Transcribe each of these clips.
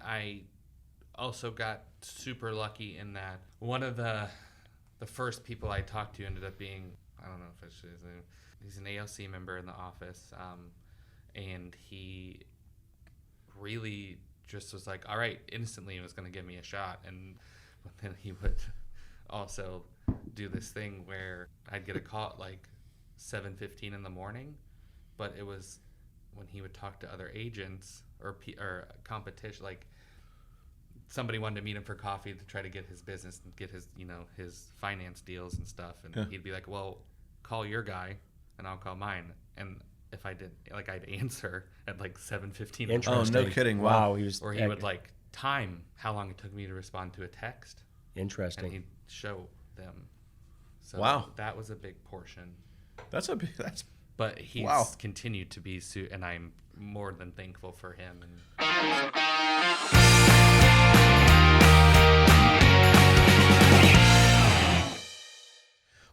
I also got super lucky in that one of the first people I talked to ended up being, I don't know if it's his name, he's an AOC member in the office, and he really just was like, all right, instantly he was going to give me a shot. And but then he would also do this thing where I'd get a call at like 7:15 in the morning, but it was when he would talk to other agents or competition, like somebody wanted to meet him for coffee to try to get his business and get his, his finance deals and stuff. And he'd be like, well, call your guy and I'll call mine. And if I did, like, I'd answer at like 7:15. Oh, no kidding. Wow. Or he would like time how long it took me to respond to a text. Interesting. And he'd show them. So wow. That was a big portion. But he's continued to be, and I'm more than thankful for him. And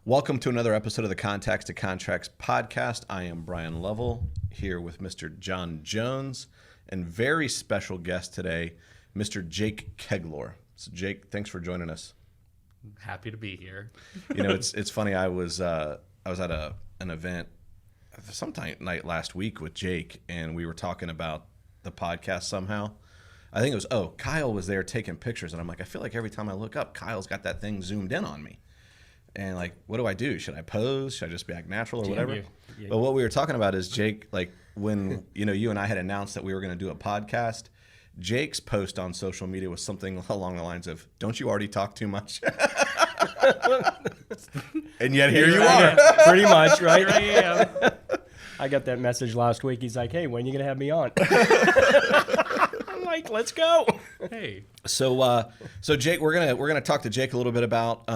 welcome to another episode of the Contacts to Contracts podcast. I am Bryan here with Mr. John Jones, and very special guest today, Mr. Jake Keglor. So Jake, thanks for joining us. Happy to be here. It's funny. I was at an event sometime night last week with Jake, and we were talking about the podcast somehow. I think it was, Kyle was there taking pictures, and I'm like, I feel like every time I look up, Kyle's got that thing zoomed in on me. And like, what do I do? Should I pose? Should I just be act natural or whatever? Yeah. But what we were talking about is Jake, like when, you and I had announced that we were going to do a podcast, Jake's post on social media was something along the lines of, don't you already talk too much? And yet here you are. Pretty much, right? Here I am. I got that message last week. He's like, hey, when are you going to have me on? I'm like, let's go. Hey. So Jake, we're gonna talk to Jake a little bit about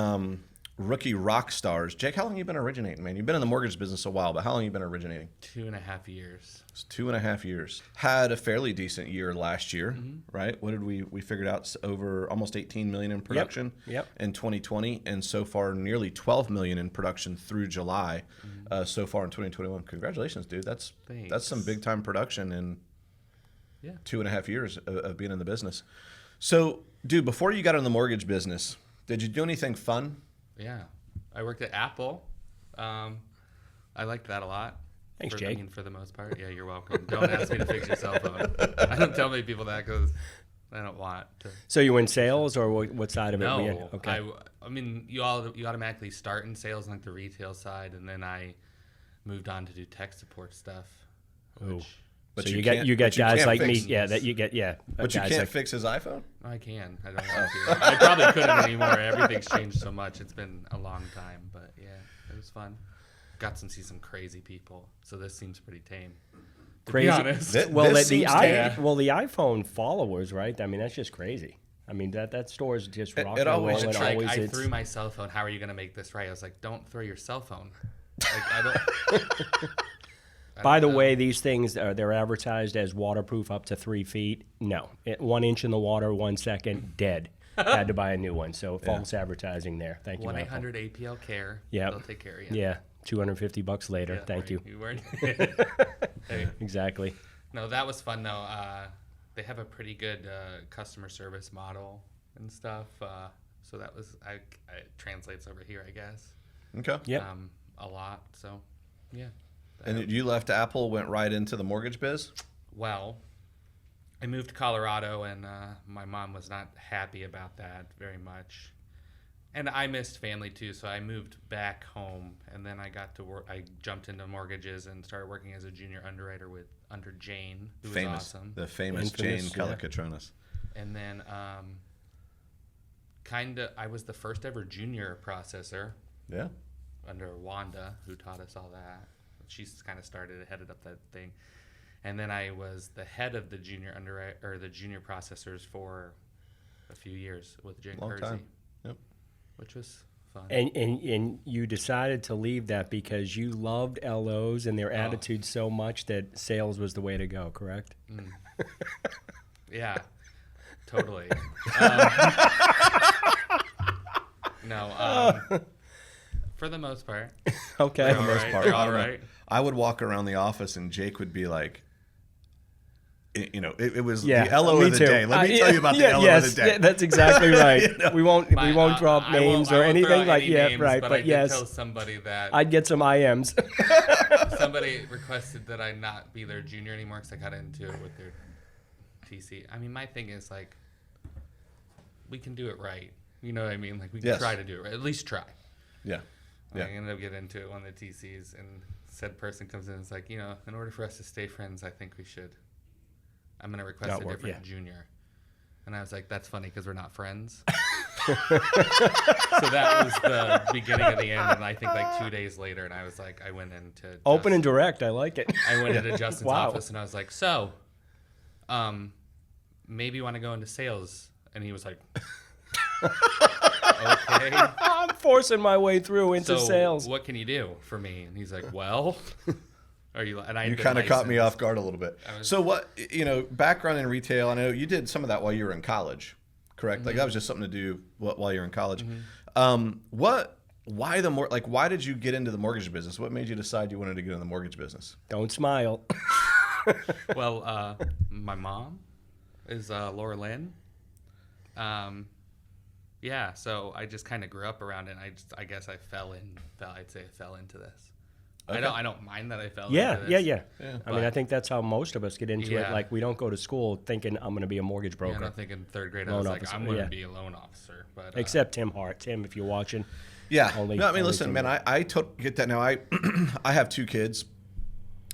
rookie rock stars. Jake, how long have you been originating, man? You've been in the mortgage business a while, but how long have you been originating? 2.5 years. It's 2.5 years. Had a fairly decent year last year, right? What did we figured out? Over almost 18 million in production in 2020, and so far nearly 12 million in production through July so far in 2021. Congratulations, dude. That's some big time production in 2.5 years of being in the business. So, dude, before you got in the mortgage business, did you do anything fun? Yeah, I worked at Apple. I liked that a lot. Thanks, Jake. For the most part. Yeah, you're welcome. Don't ask me to fix your cell phone. I don't tell many people that because I don't want to. So you in sales, or what side of it? No, okay. I mean, you automatically start in sales on like the retail side, and then I moved on to do tech support stuff. But so you got guys like me, But you can't fix his iPhone? I can. I don't want to. I probably couldn't anymore. Everything's changed so much. It's been a long time, but yeah, it was fun. Got to see some crazy people, so this seems pretty tame. Crazy. To be honest. The iPhone followers, right? I mean, that's just crazy. I mean, that store is just rock and roll. I threw my cell phone. How are you going to make this right? I was like, don't throw your cell phone. Like, I don't. By the way, these things, they're advertised as waterproof up to 3 feet. No. 1 inch in the water, 1 second, dead. Had to buy a new one. So false advertising there. Thank you, 1-800 APL Care. Yeah. They'll take care of you. Yeah. $250 later. Yeah, Thank you. You weren't. Hey. Exactly. No, that was fun, though. They have a pretty good customer service model and stuff. So that was, it translates over here, I guess. Okay. Yeah. A lot. So, yeah. And you left Apple, went right into the mortgage biz? Well, I moved to Colorado, and my mom was not happy about that very much. And I missed family, too, so I moved back home. And then I got to work. I jumped into mortgages and started working as a junior underwriter under Jane, who was awesome. The famous Jane Calacatronis. And then I was the first ever junior processor. Yeah. Under Wanda, who taught us all that. She's kind of headed up that thing. And then I was the head of the junior the junior processors for a few years with Jane Kersey. Time. Yep. Which was fun. And you decided to leave that because you loved LOs and their attitude so much that sales was the way to go, correct? Yeah, totally. No, for the most part. Okay. For the most part. All right. I would walk around the office and Jake would be like, it was Yeah, the LO me of the too. day. Let me tell you about the LO yes, of the day. Yeah, that's exactly right. We won't drop I won't- names I or won't anything throw like any yeah, names, right. But But I did yes, tell somebody that I'd get some IMs. somebody requested that I not be their junior anymore because I got into it with their TC. I mean, my thing is like, we can do it right. You know what I mean? Like we can Yes. try to do it right. At least try. Yeah. I ended up getting into it one of the TCs, and said person comes in and is like, in order for us to stay friends, I think we should. I'm going to request a different junior. And I was like, that's funny because we're not friends. So that was the beginning of the end. And I think like 2 days later, and I was like, I went into Open and direct. I like it. I went into Justin's Wow. office and I was like, so, maybe you want to go into sales. And he was like, okay. I'm forcing my way through into So sales. what can you do for me? And he's like, well, are you? And You kind of caught me off guard a little bit. was- So what, background in retail, I know you did some of that while you were in college, correct? Like that was just something to do while you're in college. Why did you get into the mortgage business? What made you decide you wanted to get in the mortgage business? Don't smile. Well, my mom is Loralynne. Yeah, so I just kind of grew up around it. And I guess I fell into this. Okay. I don't mind that I fell Yeah, into this. yeah. I mean, I think that's how most of us get into it. Yeah. Like, we don't go to school thinking I'm going to be a mortgage Yeah, broker. and I think in third grade I Loan was like, officer, I'm going to yeah. be a loan officer. But Except Tim Hart. Tim, if you're watching. Yeah. Only- no, I mean, only listen, two man, I get that now. I have 2 kids,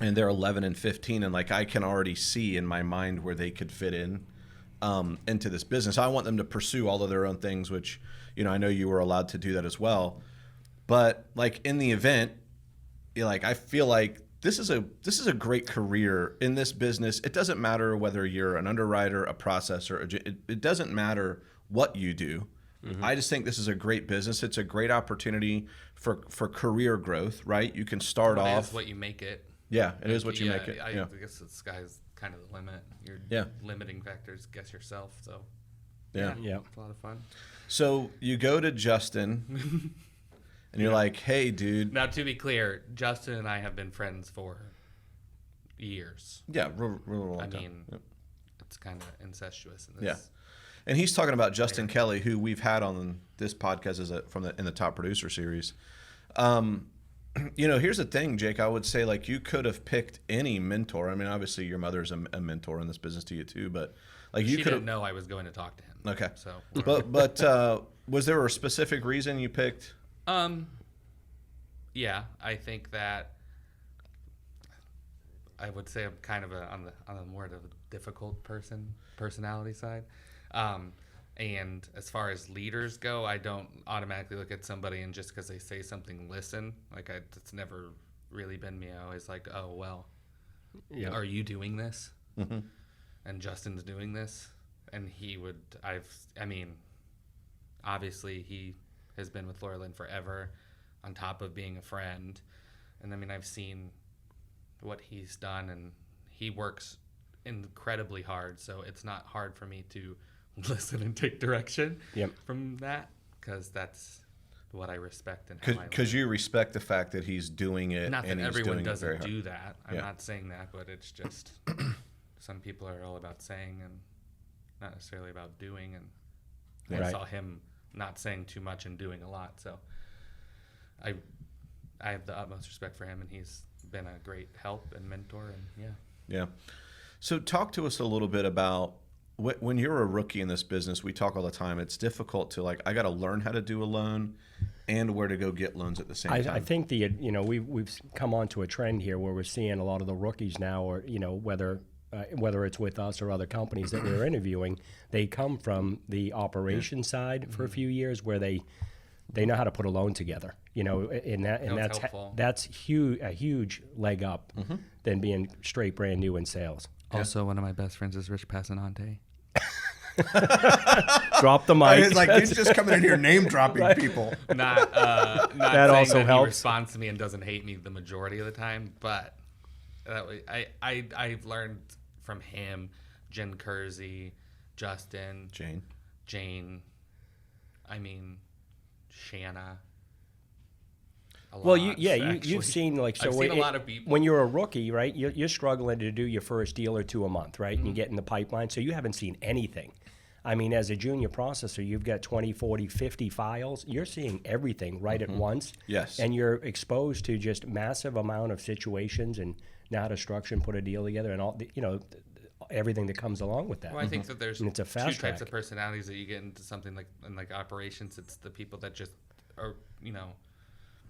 and they're 11 and 15, and like I can already see in my mind where they could fit in into this business. I want them to pursue all of their own things, which I know you were allowed to do that as well. But like in the event, I feel like this is a great career in this business. It doesn't matter whether you're an underwriter, a processor, it doesn't matter what you do. Mm-hmm. I just think this is a great business. It's a great opportunity for career growth, right? You can start off. It is what you make it. Yeah, it is what you make it. I Yeah. guess the sky's kind of the limit. Your limiting factors, guess yourself. So Yeah. it's a lot of fun. So you go to Justin, and you're like, "Hey, dude." Now, to be clear, Justin and I have been friends for years. Yeah, real long I time. mean, it's kind of incestuous in this. Yeah. And he's talking about Justin Kelly, who we've had on this podcast in the Top Producer series. Here's the thing, Jake. I would say like you could have picked any mentor. I mean, obviously your mother's a mentor in this business to you too, but like you She could didn't have. know I was going to talk to him. Okay. So, But was there a specific reason you picked? yeah, I think that I would say I'm kind of on the more of a difficult personality side. And as far as leaders go, I don't automatically look at somebody and just because they say something, listen. Like it's never really been me. I always like, oh well, Yeah. are you doing this? Mm-hmm. And Justin's doing this, and he would. I mean, obviously he has been with Loralynne forever, on top of being a friend, and I mean I've seen what he's done, and he works incredibly hard. So it's not hard for me to listen and take direction from that, because that's what I respect and how I Because you respect the fact that he's doing it. not that and he's everyone doing it very doesn't hard. do that. I'm Yeah. not saying that, but it's just some people are all about saying and not necessarily about doing. And I Right. saw him not saying too much and doing a lot. So I have the utmost respect for him, and he's been a great help and mentor. And Yeah. So talk to us a little bit about when you're a rookie in this business. We talk all the time. It's difficult to I got to learn how to do a loan and where to go get loans at the same time. I think we've come onto a trend here where we're seeing a lot of the rookies now, or whether it's with us or other companies that we're interviewing, they come from the operation side for a few years where they know how to put a loan together. That's a huge leg up than being straight brand new in sales. Also, one of my best friends is Rich Passanante. Drop the mic. It's like he's just coming in here name dropping people. Not That saying also that he helps. responds to me and doesn't hate me the majority of the time, but that way I've learned from him, Jen Kersey, Justin, Jane. I mean, Shanna. a lot. Well, actually. you've seen like so. I've seen a lot of people. When you're a rookie, right? You're struggling to do your first deal or two a month, right? Mm-hmm. And you get in the pipeline, so you haven't seen anything. I mean, as a junior processor, you've got 20, 40, 50 files. You're seeing everything right at once. Yes. And you're exposed to just massive amount of situations and know how to structure and put a deal together and all, everything that comes along with that. Well, I think that there's And it's a two fast types track. of personalities that you get into something like in like operations. It's the people that just are,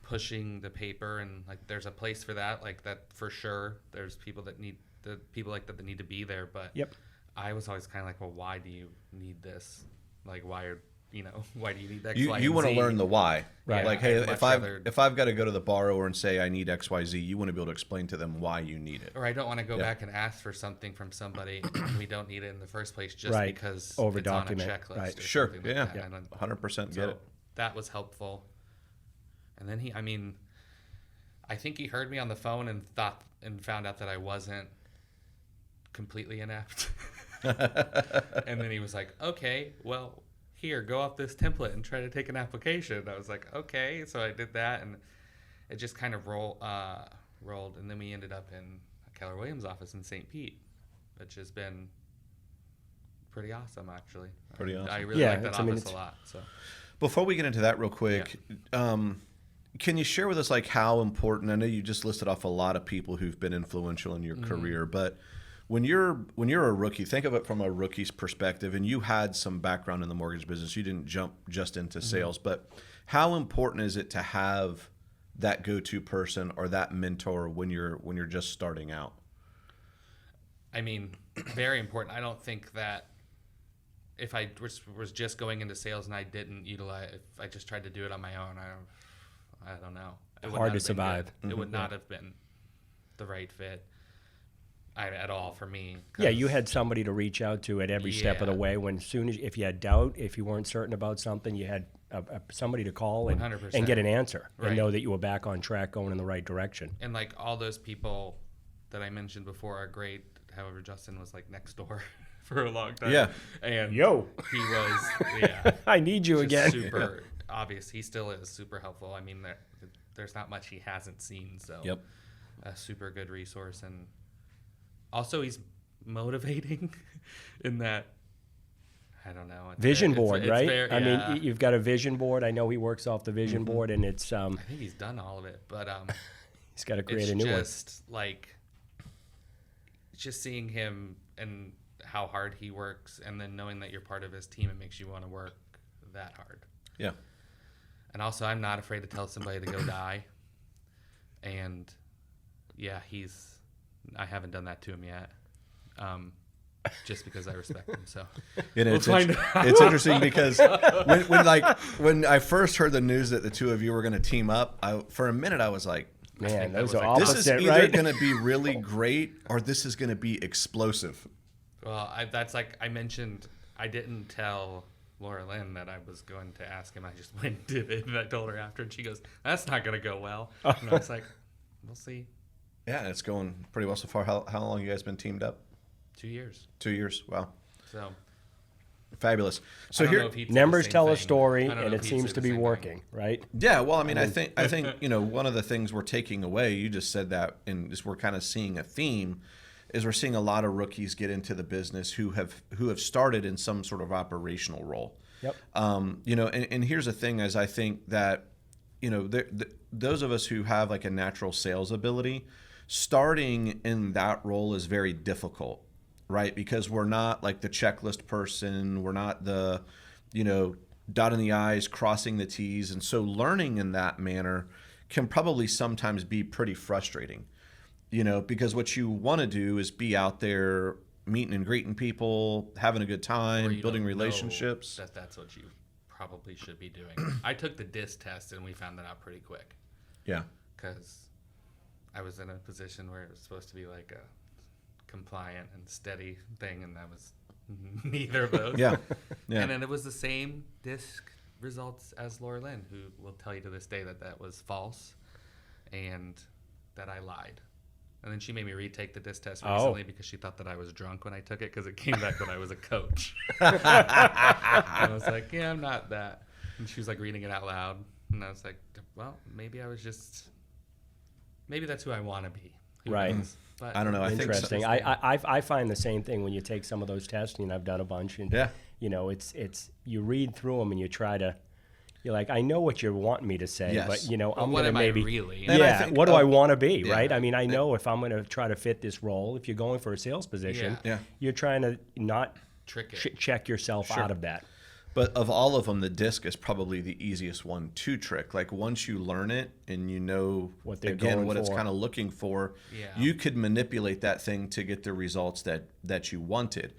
pushing the paper, and like there's a place for that, like that for sure. There's people that need like that need to be there, but Yep. I was always kind of like, well, why do you need this? Like, why do you need X, Y, You and want to Z? learn the why, Right. Like, Yeah, hey, I'd much rather- if I've got to go to the borrower and say I need X, Y, Z, you want to be able to explain to them why you need it. Or I don't want to go Yeah. back and ask for something from somebody and we don't need it in the first place just Right. because Over it's on a document. checklist. Right. Or Sure. something like Yeah. that. And 100% get so it. that was helpful. And then I think he heard me on the phone and found out that I wasn't completely inept. And then he was like, okay, well, here, go off this template and try to take an application. I was like, okay. So I did that, and it just kind of rolled. And then we ended up in Keller Williams' office in St. Pete, which has been pretty awesome, actually. Pretty awesome. I really like that office a lot. So Before we get into that real quick, can you share with us like how important, I know you just listed off a lot of people who've been influential in your career, but when you're a rookie, think of it from a rookie's perspective, and you had some background in the mortgage business. You didn't jump just into sales, but how important is it to have that go-to person or that mentor when you're just starting out? I mean, very important. I don't think that if I was just going into sales and I didn't utilize, if I just tried to do it on my own, I don't know. It would Hard not to have been survive. good. It would not have been the right fit at all for me. Yeah, you had somebody to reach out to at every step of the Yeah. way. If you had doubt, if you weren't certain about something, you had somebody to call and 100%. get an answer Right. and know that you were back on track, going in the right direction. And like all those people that I mentioned before are great. However, Justin was like next door for a long time. Yeah. And Yo. he was, yeah. I need you just again. super obvious. He still is super helpful. I mean, there's not much he hasn't seen. So Yep. a super good resource. And also he's motivating in that, I don't know. Vision board, it's right? very- I yeah. mean, you've got a vision board. I know he works off the vision board, and it's I think he's done all of it, but he's got to create it's a new one. just like just seeing him and how hard he works, and then knowing that you're part of his team, it makes you want to work that hard. Yeah. And also, I'm not afraid to tell somebody to go die. And yeah, I haven't done that to him yet. Just because I respect him. So And we'll find out. it's interesting because when I first heard the news that the two of you were going to team up, for a minute I was like, Man, think that those was are like- this opposite, is either right? going to be really great or this is going to be explosive. Well, that's like I mentioned. I didn't tell Loralynne that I was going to ask him. I just went and did it, and I told her after, and she goes, "That's not going to go well." And I was like, "We'll see." Yeah, it's going pretty well so far. How long you guys been teamed up? 2 years. 2 years. Wow. So Fabulous. So I don't know here, if he'd say Numbers the same tell a thing. story, I don't know and if it he'd seems say to the be same thing. working, right? yeah, well, I mean, I think one of the things we're taking away, you just said that, and just we're kind of seeing a theme, is we're seeing a lot of rookies get into the business who have started in some sort of operational role. Yep. And here's the thing: is I think that those of us who have like a natural sales ability, starting in that role is very difficult, right? Because we're not like the checklist person, we're not the dotting the I's, crossing the T's, and so learning in that manner can probably sometimes be pretty frustrating. Because what you want to do is be out there meeting and greeting people, having a good Or time, you building don't know relationships. that's what you probably should be doing. I took the DISC test, and we found that out pretty quick Yeah. because I was in a position where it was supposed to be like a compliant and steady thing, and that was neither of those. Yeah. Yeah. And then it was the same DISC results as Loralynne, who will tell you to this day that was false and that I lied. And then she made me retake the DISC test recently because she thought that I was drunk when I took it because it came back that I was a coach. And I was like, yeah, I'm not that. And she was like reading it out loud. And I was like, well, maybe that's who I want to be. Who Right. knows? But I don't know. I think Interesting. I find the same thing when you take some of those tests, and I've done a bunch, and Yeah. it's you read through them and you try to, you're like, I know what you're wanting me to say, Yes. but But I'm what gonna am maybe I really? And I yeah. think, What do I want to be, yeah. right? I mean, I know if I'm gonna try to fit this role, if you're going for a sales position, Yeah. you're trying to not Trick it. check yourself out of that. But of all of them, the disc is probably the easiest one to trick. Like once you learn it and you know What they're again going what it's for. kind of looking for, Yeah. you could manipulate that thing to get the results that you wanted.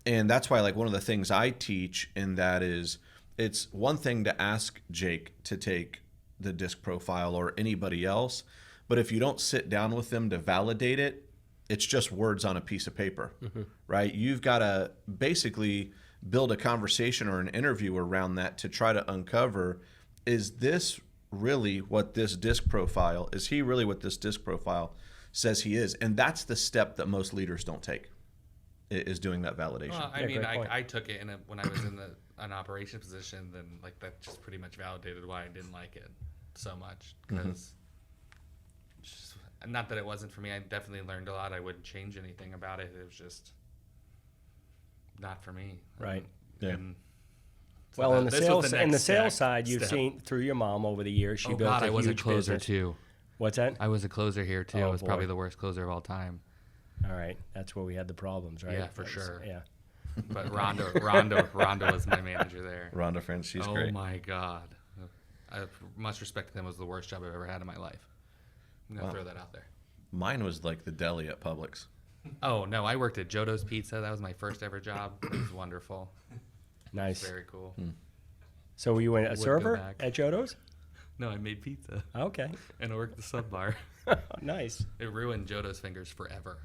And that's why like one of the things I teach in that is it's one thing to ask Jake to take the disc profile or anybody else, but if you don't sit down with them to validate it, it's just words on a piece of paper, right? You've got to basically build a conversation or an interview around that to try to uncover, is this really what this disc profile, is he really what this disc profile says he is? And that's the step that most leaders don't take, is doing that validation. Well, I Yeah, mean, great point. I took it when I was in an operation position. Then like that just pretty much validated why I didn't like it so much. Because not that it wasn't for me. I definitely learned a lot. I wouldn't change anything about it. It was just not for me. Right. Yeah. And so Well, in the this was sales next side, you've step. seen through your mom over the years. She Oh built God, a I was a huge closer business. too. What's that? I was a closer here too. I Oh, was boy. probably the worst closer of all time. All right, that's where we had the problems, right? Yeah, for That's- sure. Yeah. But Rhonda was my manager there. Rhonda Friends, she's Oh great. my God. I must respect them. It was the worst job I've ever had in my life. I'm going to throw that out there. Mine was like the deli at Publix. Oh, no. I worked at Jodo's Pizza. That was my first ever job. It was wonderful. Nice. Very cool. So were you a go server back. at Jodo's? No, I made pizza. Okay. And I worked the sub bar. Nice. It ruined Jodo's fingers forever.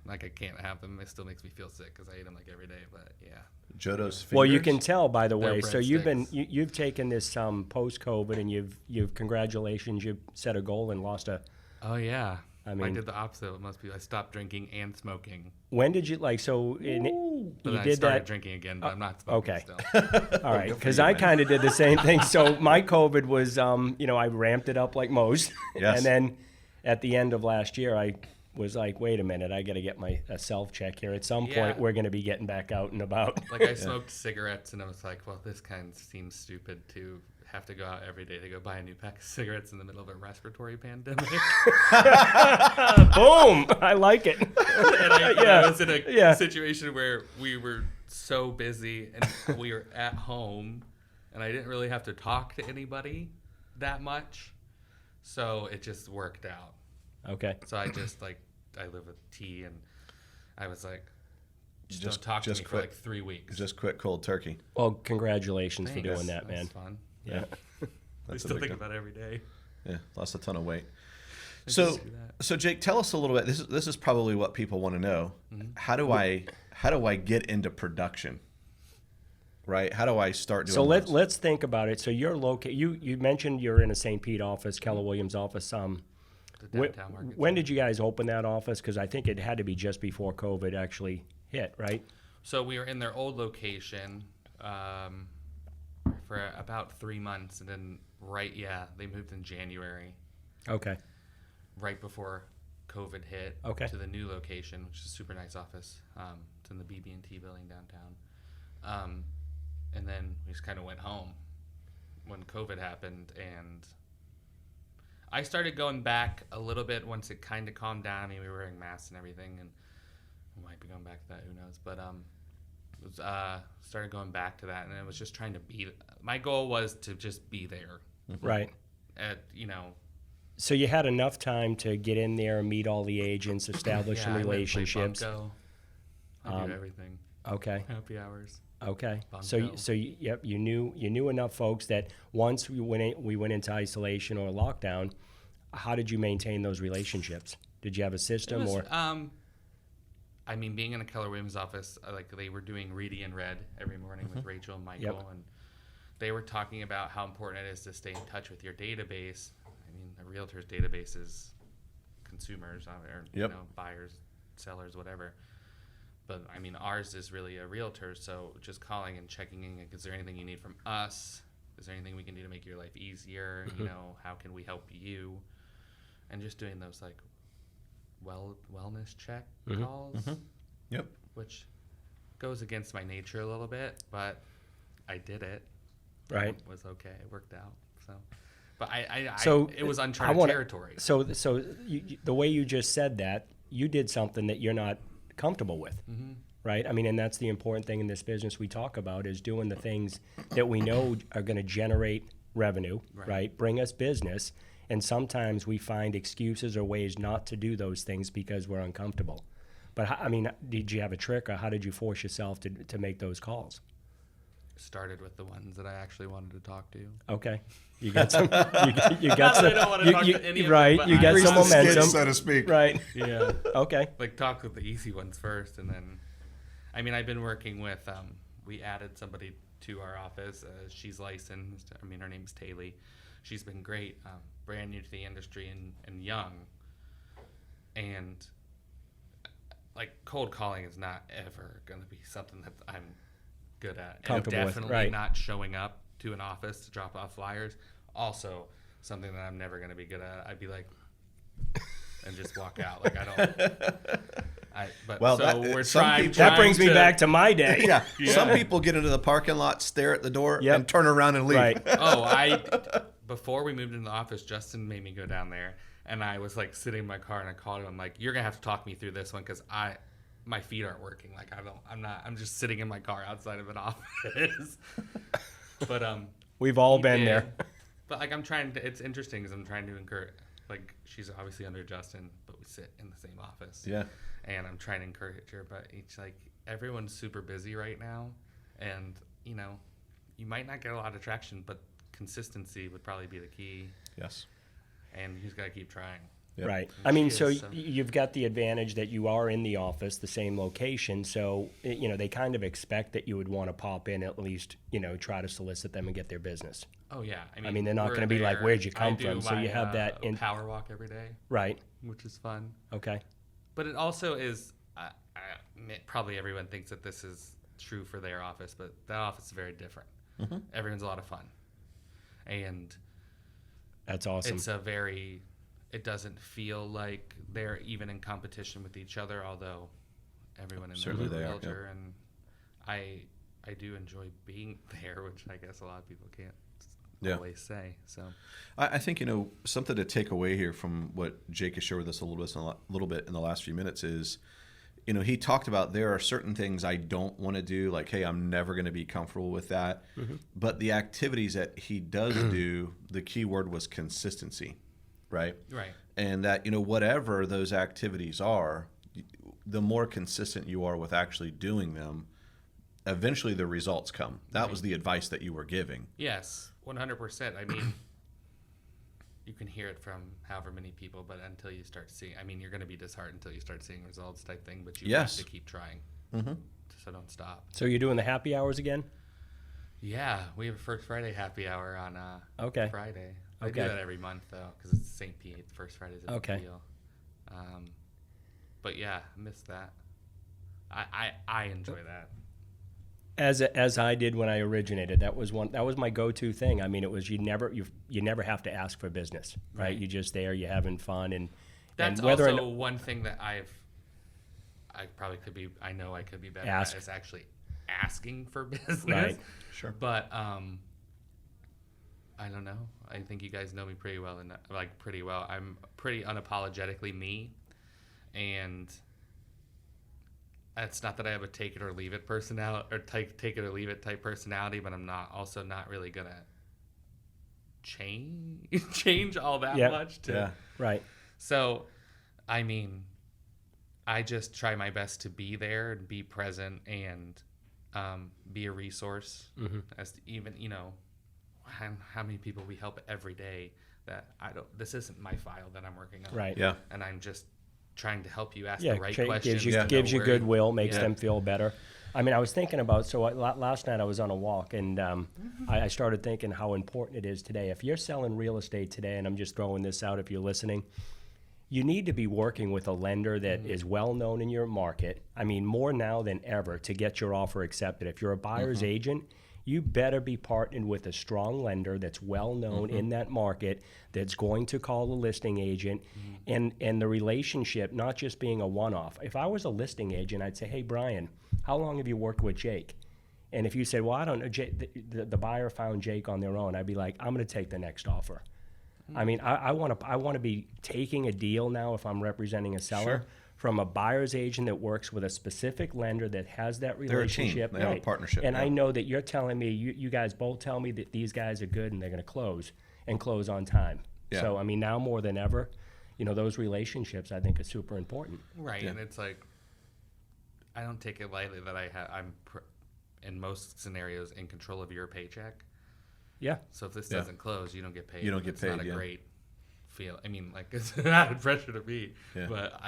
Like, I can't have them. It still makes me feel sick because I eat them like every day. But, yeah. Jodo's fingers. Well, you can tell by the They're way. So you've breadsticks. you've taken this post-COVID, and you've congratulations, you've set a goal and lost a. Oh, yeah. I I mean- did the opposite. It must be I stopped drinking and smoking. When did you But you then I did started that? drinking again, but I'm not smoking okay. still. All right, Good for because you, I man. kind of did the same thing. So my COVID was, I ramped it up like most, Yes. and then at the end of last year, I was like, wait a minute, I got to get a self check here. At some Yeah. point, we're going to be getting back out and about. Like I smoked cigarettes, and I was like, well, this kind of seems stupid to have to go out every day to go buy a new pack of cigarettes in the middle of a respiratory pandemic. Boom! I like it. And I was in a Yeah. situation where we were so busy and we were at home, and I didn't really have to talk to anybody that much. So it just worked out. Okay. So I just I live with tea, and I was like, just Just- don't talk to just me for quit. like 3 weeks. Just quit cold turkey. Well, congratulations Thanks. for doing that, man. That's fun. Yeah. I That's a still big think deal. about it every day. Yeah, lost a ton of weight. I So, just do that. so Jake, tell us a little bit. This is probably what people want to know. Mm-hmm. How do I get into production? Right? How do I start doing? So those? let's think about it. So you're located. You mentioned you're in a St. Pete office, Keller Williams office. The When, downtown market. when did you guys open that office? Because I think it had to be just before COVID actually hit, right? So we were in their old location for about 3 months, and then they moved in January, Okay. right before COVID hit. Okay. To the new location, which is a super nice office. It's in the BB&T building downtown. And then we just kind of went home when COVID happened, and I started going back a little bit once it kind of calmed down. I mean, we were wearing masks and everything, and we might be going back to that. Who knows? But started going back to that, and it was just trying to be. My goal was to just be there. Right. So you had enough time to get in there and meet all the agents, establish some I went and played relationships. Bunko. I do everything. Okay. Happy hours. Okay. Bunko. Yep, you knew enough folks that once we went into isolation or lockdown, how did you maintain those relationships? Did you have a system or? I mean, being in a Keller Williams office, they were doing Reedy and Red every morning with Rachel and Michael, Yep. and they were talking about how important it is to stay in touch with your database. I mean, a realtor's database is consumers, or Yep. buyers, sellers, whatever. But I mean, ours is really a realtor, so just calling and checking in. Is there anything you need from us? is there anything we can do to make your life easier? You know, how can we help you? And just doing those like wellness check calls, Yep. which goes against my nature a little bit, but I did it. Right. It was okay. It worked out. So, but it was I uncharted wanna- territory. So the way you just said that, you did something that you're not comfortable with, right? I mean, and that's the important thing in this business we talk about is doing the things that we know are going to generate revenue, right? Bring us business. And sometimes we find excuses or ways not to do those things because we're uncomfortable. But I mean, did you have a trick, or how did you force yourself to make those calls? Started with the ones that I actually wanted to talk to. Okay, you got some. You got Not some. that I don't want to talk to any of them, right, but you I- got Grease some the skid, momentum, so to speak. right? Yeah. Okay, Like talk with the easy ones first, and then, I mean, I've been working with. We added somebody to our office. She's licensed. I mean, her name's Taylor. She's been great. Brand new to the industry and young. And like cold calling is not ever going to be something that I'm good at. And Comfortable with, definitely right. not showing up to an office to drop off flyers. Also, something that I'm never going to be good at. I'd be like, and just walk out. Like I don't. But Well, so that- we're some trying. people- that brings me to- back to my day. Yeah. Yeah. Some people get into the parking lot, stare at the door, Yep. and turn around and leave. Right. Before we moved into the office, Justin made me go down there, and I was like sitting in my car, and I called him. I'm like, "You're gonna have to talk me through this one because my feet aren't working. Like I'm just sitting in my car outside of an office." But We've all he been did. there. But like it's interesting because I'm trying to encourage. Like she's obviously under Justin, but we sit in the same office. Yeah. And I'm trying to encourage her, but it's like everyone's super busy right now, and you know, you might not get a lot of traction, but consistency would probably be the key, Yes. and you just gotta keep trying. Yep. Right. And I mean, she so is, you've got the advantage that you are in the office, the same location. So, you know, they kind of expect that you would want to pop in at least, you know, try to solicit them and get their business. Oh yeah, I mean, they're not we're gonna be like, there. "Where'd you I come do from?" So you my, have that in- power walk every day, Right. which is fun. Okay. But it also is. Probably everyone thinks that this is true for their office, but that office is very different. Everyone's a lot of fun, and That's awesome. it's it doesn't feel like they're even in competition with each other, although everyone in Certainly there's a they are, culture, and I do enjoy being there, which I guess a lot of people can't always say. So I think, you know, something to take away here from what Jake has shared with us a little bit in the last few minutes is, you know, he talked about there are certain things I don't want to do, like, hey, I'm never going to be comfortable with that. But the activities that he does do, the key word was consistency, right? right, And that, you know, whatever those activities are, the more consistent you are with actually doing them, eventually the results come. That was the advice that you were giving. yes, 100%. I mean, you can hear it from however many people, but until you start seeing, I mean, you're going to be disheartened until you start seeing results type thing, but you Yes. have to keep trying. So don't stop. So you're doing the happy hours again? Yeah, we have a First Friday happy hour on Okay. Friday. I Okay. do that every month, though, because it's St. Pete. First Friday's a big Okay. deal. But yeah, I miss that. I enjoy that. As I did when I originated, that was my go-to thing. I mean, it was you never have to ask for business, right? Right. You're just there, you're having fun, and That's whether also or not, one thing that I probably could be. I know I could be better Ask. at is actually asking for business. Right. Sure. But I don't know. I think you guys know me pretty well, and pretty well. I'm pretty unapologetically me, and it's not that I have a take it or leave it personality or take it or leave it type personality, but I'm not really gonna change all that Yeah. much. Yeah. right? So, I mean, I just try my best to be there and be present and be a resource. As to even, you know, how many people we help every day that this isn't my file that I'm working on. Right. Yeah. And I'm just trying to help you ask Yeah, the right questions. gives you to know gives you where goodwill, makes Yeah. them feel better. I mean, I was thinking about last night I was on a walk, and I started thinking how important it is today. If you're selling real estate today, and I'm just throwing this out if you're listening, you need to be working with a lender that is well known in your market. I mean, more now than ever to get your offer accepted. If you're a buyer's agent, you better be partnered with a strong lender that's well known in that market, that's going to call the listing agent, and the relationship not just being a one-off. If I was a listing agent, I'd say, hey, Bryan, how long have you worked with Jake? And if you said, well, I don't know, the buyer found Jake on their own, I'd be like, I'm going to take the next offer. I mean, I want to be taking a deal now if I'm representing a seller from a buyer's agent that works with a specific lender that has that relationship. They're a team. They have a partnership. And I know that you're telling me, you guys both tell me that these guys are good and they're going to close on time. Yeah. So, I mean, now more than ever, those relationships I think are super important. Right, and it's like, I don't take it lightly that I'm in most scenarios in control of your paycheck. Yeah. So if this doesn't close, you don't get paid. You don't get paid. It's not a great feel. I mean, like, it's not a pressure to me, but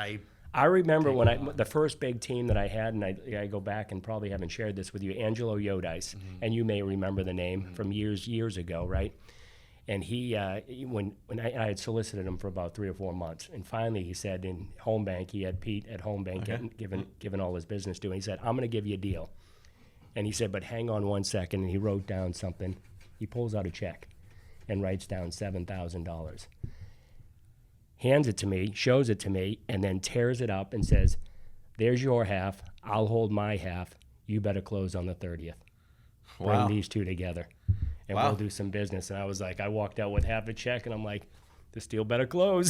I remember when the first big team that I had, and I go back and probably haven't shared this with you, Angelo Yodice, and you may remember the name from years ago, right? And he, when I had solicited him for about 3 or 4 months, and finally he said in Home Bank, he had Pete at Home Bank given all his business to him. He said, I'm going to give you a deal. And he said, but hang on one second, and he wrote down something. He pulls out a check and writes down $7,000. Hands it to me, shows it to me, and then tears it up and says, there's your half, I'll hold my half, you better close on the 30th. Wow. Bring these two together, and we'll do some business. And I was like, I walked out with half a check, and I'm like, this deal better close.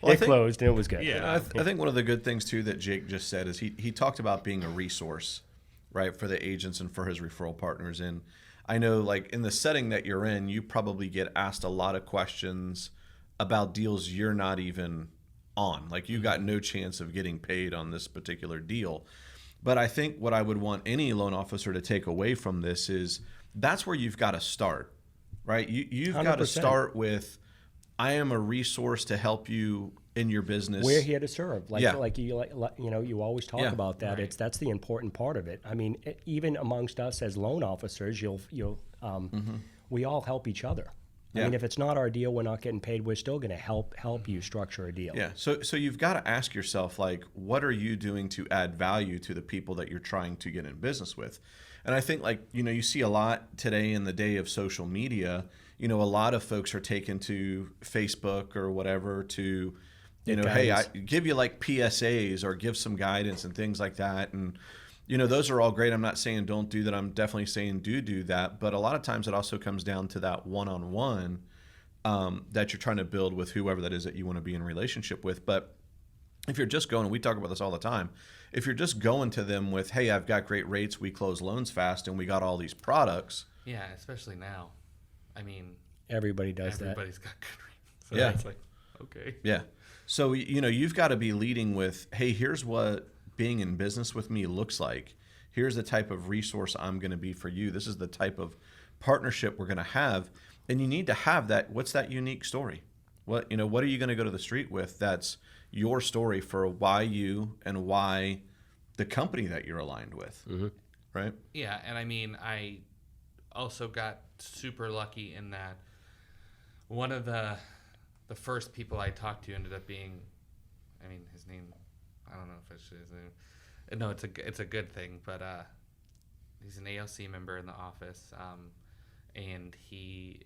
It closed, and it was good. Yeah. I think one of the good things, too, that Jake just said is he talked about being a resource, right, for the agents and for his referral partners. And I know, like, in the setting that you're in, you probably get asked a lot of questions about deals you're not even on. Like, you got no chance of getting paid on this particular deal. But I think what I would want any loan officer to take away from this is that's where you've got to start, right? You've got to 100%. start with, I am a resource to help you in your business. We're here to serve. Like you always talk about that. Right. That's the important part of it. I mean, even amongst us as loan officers, we all help each other. I mean, if it's not our deal, we're not getting paid. We're still going to help you structure a deal. Yeah. So you've got to ask yourself, like, what are you doing to add value to the people that you're trying to get in business with? And I think, like, you see a lot today in the day of social media. A lot of folks are taken to Facebook or whatever to, hey, I give you like PSAs or give some guidance and things like that. And, those are all great. I'm not saying don't do that. I'm definitely saying do that. But a lot of times it also comes down to that one-on-one that you're trying to build with whoever that is that you want to be in a relationship with. But if you're just going, and we talk about this all the time, if you're just going to them with, hey, I've got great rates, we close loans fast, and we got all these products. yeah, especially now. I mean, Everybody does that. everybody's got good rates. So Yeah. it's like, okay. Yeah. So, you've got to be leading with, hey, here's what being in business with me looks like. Here's the type of resource I'm going to be for you. This is the type of partnership we're going to have. And you need to have that. What's that unique story? What are you going to go to the street with that's your story for why you and why the company that you're aligned with, right? Yeah, and I mean, I also got super lucky in that one of the first people I talked to ended up being, I mean, his name, I don't know if it's his name. No, it's a good thing, but he's an ALC member in the office, and he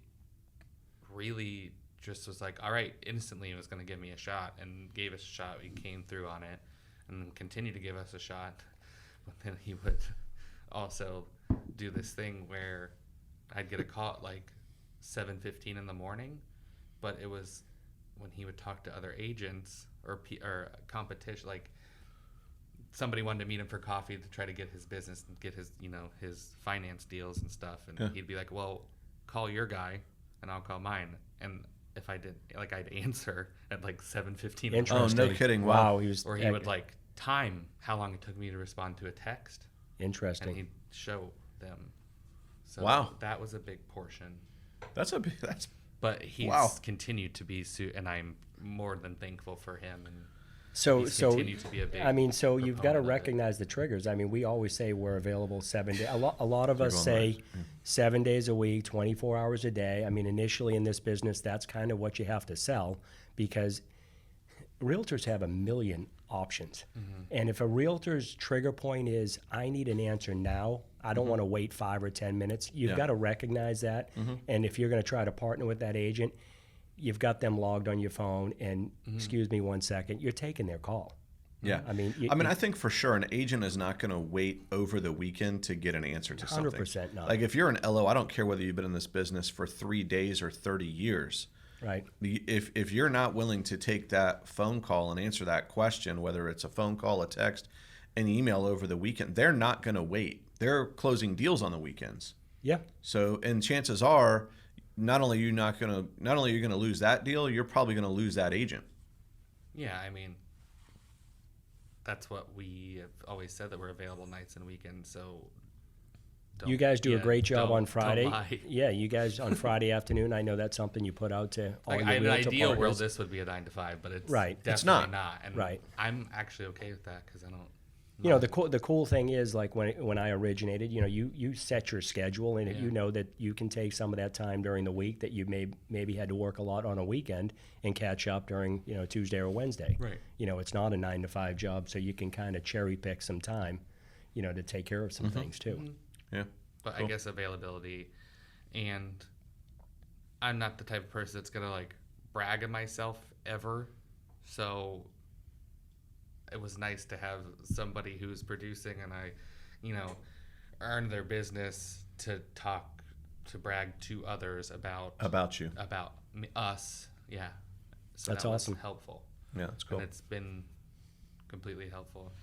really just was like, all right, instantly was going to give me a shot, and gave us a shot. He came through on it and continued to give us a shot. But then he would also do this thing where I'd get a call at like 7:15 in the morning, but it was when he would talk to other agents or competition, like somebody wanted to meet him for coffee to try to get his business and get his his finance deals and stuff, and he'd be like, well, call your guy and I'll call mine. And if I did, like, I'd answer at like 7:15. Interesting. Oh, no kidding. Wow. Or he would like time how long it took me to respond to a text, and Interesting. he'd show them. So Wow. that was a big portion. That's But he's Wow. continued to be, and I'm more than thankful for him. And So he's continued to be a big I mean, so you've got to proponent of it. recognize the triggers. I mean, we always say we're available 7 days. A lot of us going say right. 7 days a week, 24 hours a day. I mean, initially in this business, that's kind of what you have to sell, because realtors have a million options. And if a realtor's trigger point is, I need an answer now, I don't want to wait 5 or 10 minutes. You've Yeah. got to recognize that. And if you're going to try to partner with that agent, you've got them logged on your phone and, excuse me 1 second, you're taking their call. Yeah. I mean, I think for sure an agent is not going to wait over the weekend to get an answer to something. 100% not. Like if you're an LO, I don't care whether you've been in this business for 3 days or 30 years. Right. If you're not willing to take that phone call and answer that question, whether it's a phone call, a text, an email over the weekend, they're not going to wait. They're closing deals on the weekends. Yeah. So, and chances are, not only are you going to lose that deal, you're probably going to lose that agent. Yeah, I mean, that's what we have always said, that we're available nights and weekends. So You guys do a great job on don't Friday. lie. Yeah, you guys on Friday afternoon. I know that's something you put out to all Like, your in an realtor ideal world, partners. this would be a 9 to 5, but it's Right. definitely It's not. not. And Right. I'm actually okay with that because I don't. You know, the cool thing is, like when I originated, you know, you set your schedule, and you know that you can take some of that time during the week that you maybe had to work a lot on a weekend and catch up during, you know, Tuesday or Wednesday. Right. You know, it's not a 9 to 5 job, so you can kind of cherry pick some time, you know, to take care of some things too. Yeah. But Cool. I guess availability, and I'm not the type of person that's gonna like brag of myself ever. So it was nice to have somebody who's producing, and I, you know, earn their business to brag to others About you. about us. Yeah. So That's that was awesome. helpful. Yeah, that's cool. And it's been completely helpful.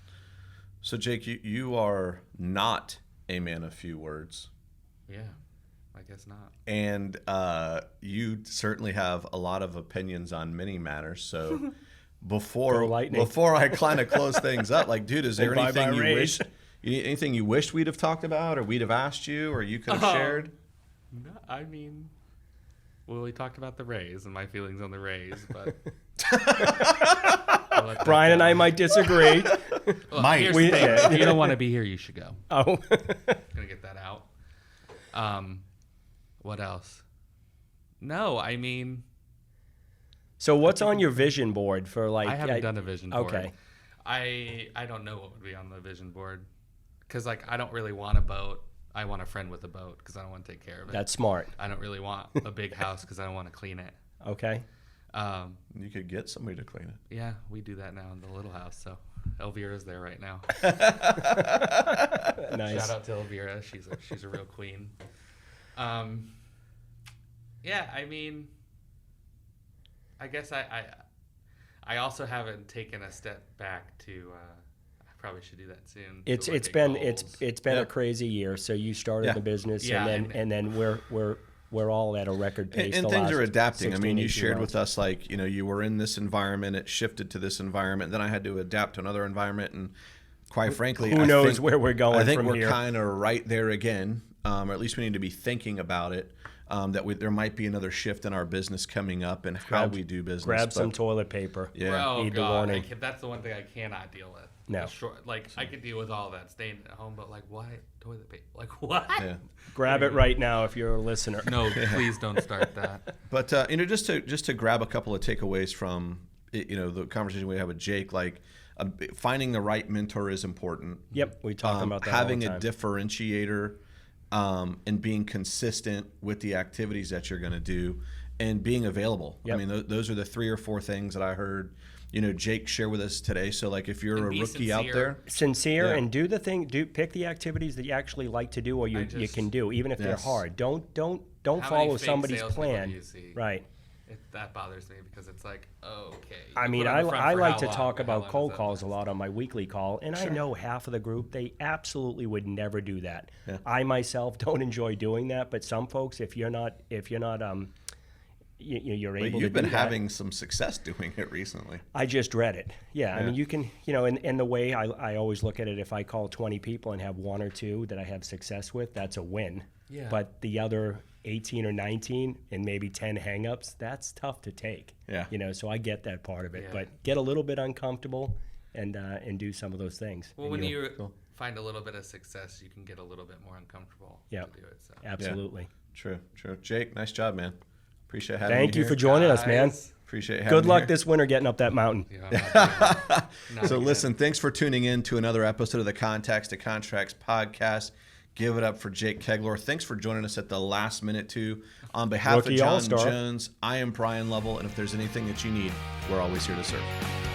So Jake, you are not a man of few words. Yeah. I guess not. And you certainly have a lot of opinions on many matters. So Go before Lightning. I kind of close things up, like, dude, is there And bye-bye anything Rays. anything you wished we'd have talked about, or we'd have asked you, or you could have shared? No, I mean, well, we talked about the Rays and my feelings on the Rays, but I'll let that Brian and go. I might disagree. Well, Might. here's We- the thing. If you don't want to be here, you should go. Oh, Gonna get that out. What else? No, I mean, so what's on your vision board for like? I haven't done a vision board. Okay. I don't know what would be on the vision board, because like I don't really want a boat. I want a friend with a boat because I don't want to take care of it. That's smart. I don't really want a big house because I don't want to clean it. Okay. You could get somebody to clean it. Yeah, we do that now in the little house. So Elvira's there right now. Nice. Shout out to Elvira. She's a real queen. Yeah, I mean, I guess I also haven't taken a step back to. I probably should do that soon. to It's look it's at been goals. it's been Yeah. a crazy year. So you started Yeah. the business, Yeah, and then we're all at a record pace. And the things are last adapting. I mean, 16, you 18 shared months. with us, like, you know, you were in this environment, it shifted to this environment, then I had to adapt to another environment, and quite frankly, Who I knows think- where we're going I think from we're here. kind of right there again, or at least we need to be thinking about it. There might be another shift in our business coming up and how we do business. Grab some but- toilet paper. Yeah. Oh Need the God, warning. that's the one thing I cannot deal with. No. The like I could deal with all that staying at home, but like why toilet paper? Like what? Yeah. Grab it right now if you're a listener. No, please don't start that. But you know, just to grab a couple of takeaways from you know, the conversation we had with Jake, like finding the right mentor is important. Yep, we talk about that Having all the a time. differentiator, and being consistent with the activities that you're going to do, and being available. Yep. I mean, those are the 3 or 4 things that I heard, you know, Jake share with us today. So like, if you're And a be rookie out sincere. there, Sincere Yeah. and do the thing. Pick the activities that you actually like to do, or you can do, even if they're Yes. hard. Don't How many follow fake somebody's salespeople plan. do you see? Right. That bothers me because it's like, okay. I you mean, put on the front I for like how to long, talk but how long about cold does that calls a last? lot on my weekly call, and I know half of the group, they absolutely would never do that. Yeah. I myself don't enjoy doing that, but some folks, if you're not you're but able you've to been do that, having some success doing it recently. I just dread it. Yeah, I Yeah. mean, you can, you know, and the way I always look at it, if I call 20 people and have 1 or 2 that I have success with, that's a win. Yeah. But the other 18 or 19 and maybe 10 hangups, that's tough to take. Yeah. You know, so I get that part of it. Yeah. But get a little bit uncomfortable and do some of those things. Well, And when you'll- you find a little bit of success, you can get a little bit more uncomfortable Yeah. to do it. So. Absolutely. True. Jake, nice job, man. Appreciate having Thank you here. for joining us, man. Guys. Appreciate having Good you luck here. this winter getting up that mountain. Yeah, I'm not doing it. Not So again. listen, thanks for tuning in to another episode of the Contacts to Contracts podcast. Give it up for Jake Keglor. Thanks for joining us at the last minute, too. On behalf Rookie of John All-Star. Jones, I am Bryan Lovell, and if there's anything that you need, we're always here to serve.